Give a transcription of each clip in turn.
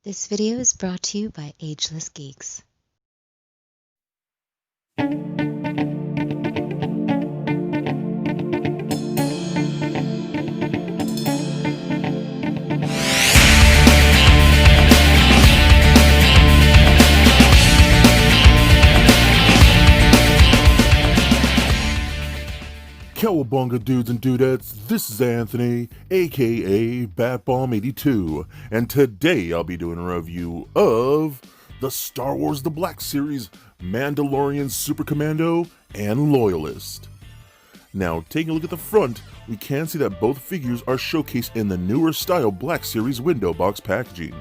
This video is brought to you by Ageless Geeks. Cowabunga dudes and dudettes, this is Anthony, aka Batbomb82, and today I'll be doing a review of the Star Wars The Black Series, Mandalorian Super Commando, and Loyalist. Now, taking a look at the front, we can see that both figures are showcased in the newer style Black Series window box packaging.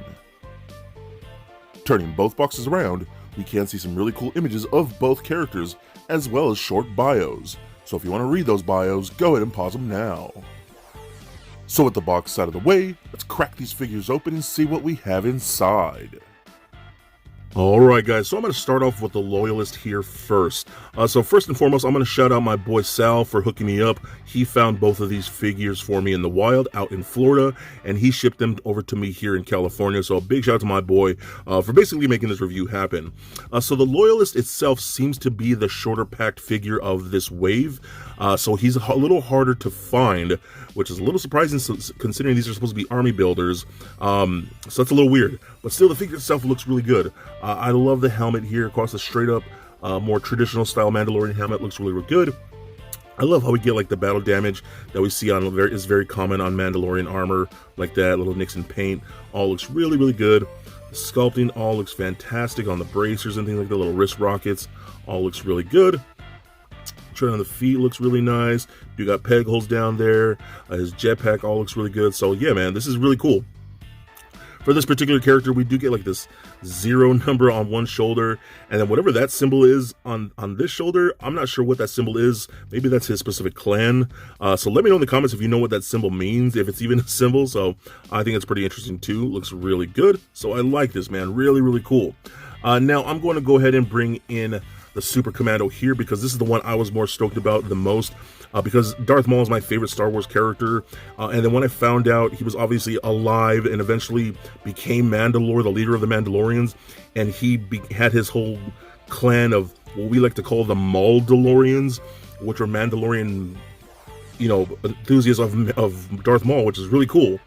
Turning both boxes around, we can see some really cool images of both characters, as well as short bios. So if you want to read those bios, go ahead and pause them now. So with the box out of the way, let's crack these figures open and see what we have inside. Alright guys, so I'm going to start off with the Loyalist here first. So first and foremost, I'm going to shout out my boy Sal for hooking me up. He found both of these figures for me in the wild out in Florida, and he shipped them over to me here in California. So a big shout out to my boy for basically making this review happen. So the Loyalist itself seems to be the shorter packed figure of this wave. So he's a little harder to find, which is a little surprising considering these are supposed to be army builders. So that's a little weird, but still the figure itself looks really good. I love the helmet here. Of course, the straight up, more traditional style Mandalorian helmet looks really, really good. I love how we get like the battle damage that we see on is very common on Mandalorian armor, like that little nicks and paint. All looks really, really good. The sculpting all looks fantastic on the bracers and things like the little wrist rockets. All looks really good. Turn on the feet looks really nice. You got peg holes down there. His jetpack all looks really good. So yeah, man, this is really cool. For this particular character, we do get like this 0 number on one shoulder, and then whatever that symbol is on this shoulder, I'm not sure what that symbol is. Maybe that's his specific clan. So let me know in the comments if you know what that symbol means, if it's even a symbol. So I think it's pretty interesting too. Looks really good. So I like this, man. Really, really cool. Now I'm going to go ahead and bring in the Super Commando here because this is the one I was more stoked about the most. Because Darth Maul is my favorite Star Wars character, and then when I found out he was obviously alive and eventually became Mandalore, the leader of the Mandalorians, and he had his whole clan of what we like to call the Mauldalorians, which are Mandalorian, enthusiasts of Darth Maul, which is really cool.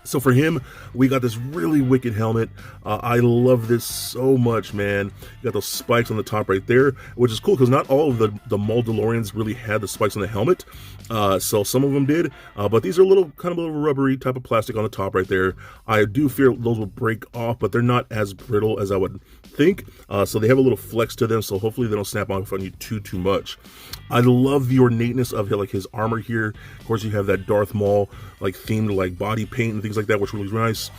So for him, we got this really wicked helmet. I love this so much, man. You got those spikes on the top right there, which is cool because not all of the Mauldalorians really had the spikes on the helmet. So some of them did, but these are kind of a little rubbery type of plastic on the top right there. I do fear those will break off, but they're not as brittle as I would think. So they have a little flex to them, so hopefully they don't snap off on you too much. I love the ornateness of his armor here. Of course, you have that Darth Maul themed body paint and things like that, which really nice.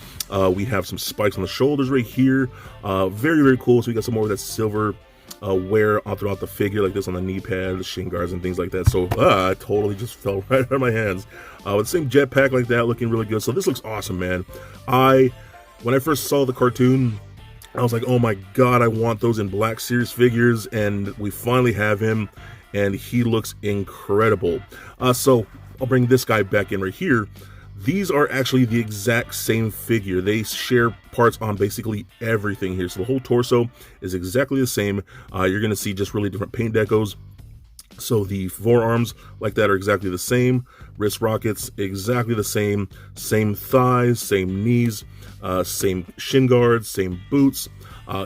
We have some spikes on the shoulders right here. Very, very cool. So we got some more of that silver wear throughout the figure, like this on the knee pad, the shin guards, and things like that. So I totally just fell right out of my hands. With the same jetpack like that, looking really good. So this looks awesome, man. When I first saw the cartoon, I was like, oh my god, I want those in Black Series figures, and we finally have him, and he looks incredible. So I'll bring this guy back in right here. These are actually the exact same figure. They share parts on basically everything here. So the whole torso is exactly the same. You're going to see just really different paint decos. So the forearms like that are exactly the same. Wrist rockets, exactly the same. Same thighs, same knees, same shin guards, same boots.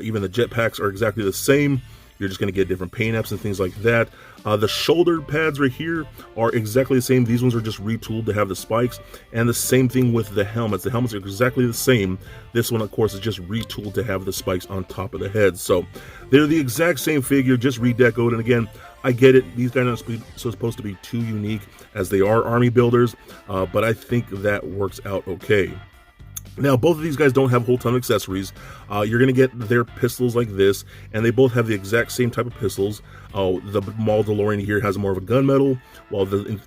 Even the jetpacks are exactly the same. You're just going to get different paint apps and things like that. The shoulder pads right here are exactly the same. These ones are just retooled to have the spikes. And the same thing with the helmets. The helmets are exactly the same. This one, of course, is just retooled to have the spikes on top of the head. So they're the exact same figure, just redecoed. And again, I get it. These guys aren't supposed to be too unique as they are army builders. But I think that works out okay. Now, both of these guys don't have a whole ton of accessories. You're going to get their pistols like this, and they both have the exact same type of pistols. The Mauldalorian here has more of a gunmetal, while the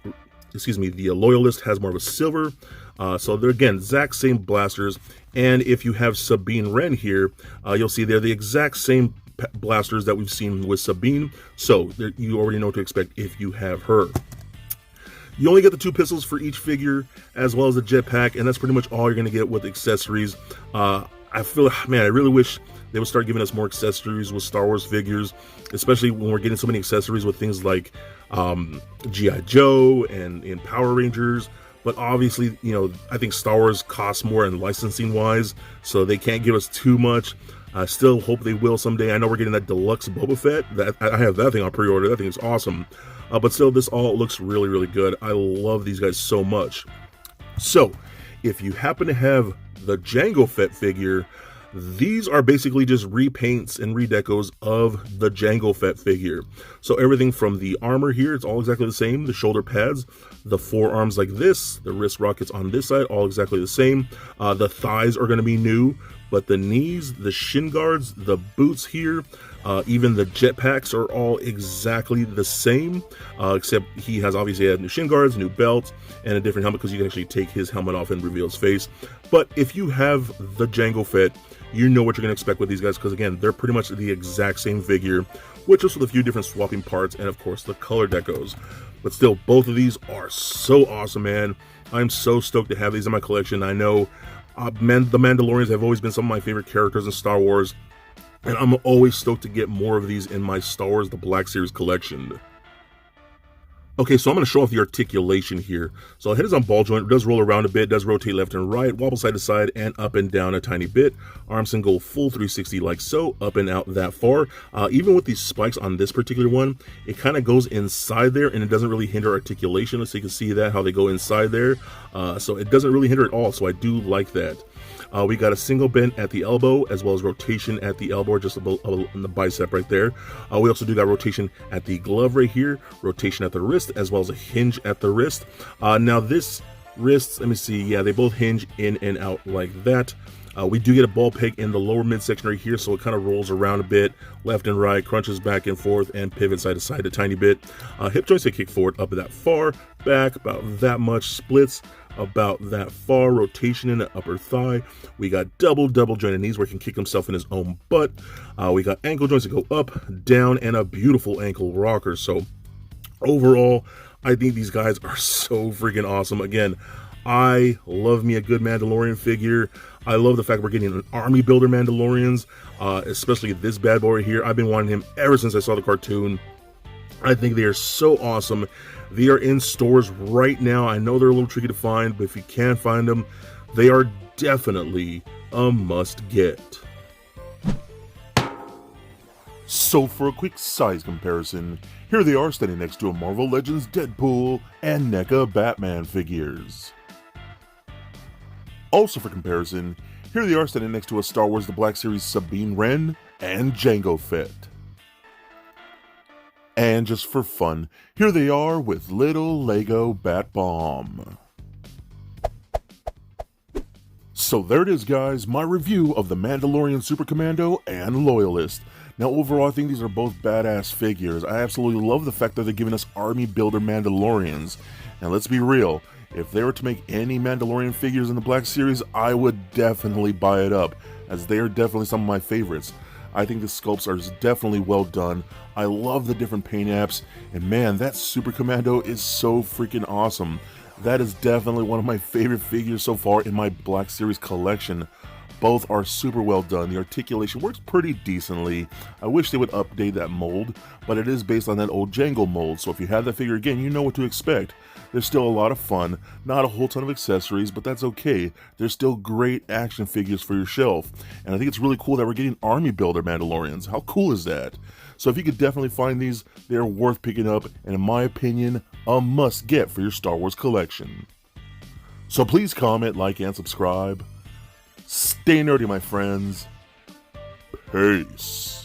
Loyalist has more of a silver. So they're, again, exact same blasters. And if you have Sabine Wren here, you'll see they're the exact same blasters that we've seen with Sabine. So you already know what to expect if you have her. You only get the 2 pistols for each figure, as well as the jetpack, and that's pretty much all you're going to get with accessories. I feel, man, I really wish they would start giving us more accessories with Star Wars figures, especially when we're getting so many accessories with things like G.I. Joe and Power Rangers. But obviously, you know, I think Star Wars costs more in licensing wise, so they can't give us too much. I still hope they will someday. I know we're getting that deluxe Boba Fett. That I have that thing on pre-order. That thing is awesome. But still, this all looks really, really good. I love these guys so much. So, if you happen to have the Jango Fett figure, these are basically just repaints and redecos of the Jango Fett figure. So everything from the armor here, it's all exactly the same. The shoulder pads, the forearms like this, the wrist rockets on this side, all exactly the same. The thighs are going to be new, but the knees, the shin guards, the boots here, even the jetpacks are all exactly the same, except he has obviously had new shin guards, new belt, and a different helmet because you can actually take his helmet off and reveal his face. But if you have the Jango Fett, you know what you're going to expect with these guys because, again, they're pretty much the exact same figure, with just with a few different swapping parts and, of course, the color decos. But still, both of these are so awesome, man. I'm so stoked to have these in my collection. I know the Mandalorians have always been some of my favorite characters in Star Wars, and I'm always stoked to get more of these in my Star Wars The Black Series collection. Okay, so I'm going to show off the articulation here. So head is on ball joint, it does roll around a bit, does rotate left and right, wobble side to side, and up and down a tiny bit. Arms can go full 360 like so, up and out that far. Even with these spikes on this particular one, it kind of goes inside there, and it doesn't really hinder articulation. So you can see that, how they go inside there. So it doesn't really hinder at all, so I do like that. We got a single bend at the elbow, as well as rotation at the elbow, just in the bicep right there. We also do got rotation at the glove right here, rotation at the wrist, as well as a hinge at the wrist. Now this wrist, let me see, yeah, they both hinge in and out like that. We do get a ball peg in the lower midsection right here, so it kind of rolls around a bit, left and right, crunches back and forth, and pivots side to side a tiny bit. Hip joints, they kick forward up that far, back about that much, splits about that far, rotation in the upper thigh. We got double jointed knees where he can kick himself in his own butt. We got ankle joints that go up, down, and a beautiful ankle rocker. So overall, I think these guys are so freaking awesome. Again, I love me a good Mandalorian figure. I love the fact we're getting an army builder Mandalorians, especially this bad boy right here. I've been wanting him ever since I saw the cartoon. I think they are so awesome. They are in stores right now. I know they're a little tricky to find, but if you can find them, they are definitely a must-get. So for a quick size comparison, here they are standing next to a Marvel Legends Deadpool and NECA Batman figures. Also for comparison, here they are standing next to a Star Wars The Black Series Sabine Wren and Jango Fett. And just for fun, here they are with little Lego Bat Bomb. So there it is, guys, my review of the Mandalorian Super Commando and Loyalist. Now overall, I think these are both badass figures. I absolutely love the fact that they're giving us army builder Mandalorians. And let's be real, if they were to make any Mandalorian figures in the Black Series, I would definitely buy it up, as they are definitely some of my favorites. I think the sculpts are definitely well done. I love the different paint apps, and man, that Super Commando is so freaking awesome. That is definitely one of my favorite figures so far in my Black Series collection. Both are super well done. The articulation works pretty decently. I wish they would update that mold, but it is based on that old Jango mold, so if you have that figure again, you know what to expect. There's still a lot of fun, not a whole ton of accessories, but that's okay. There's still great action figures for your shelf, and I think it's really cool that we're getting army builder Mandalorians. How cool is that? So if you could definitely find these, they're worth picking up, and in my opinion, a must-get for your Star Wars collection. So please comment, like, and subscribe. Stay nerdy, my friends. Peace.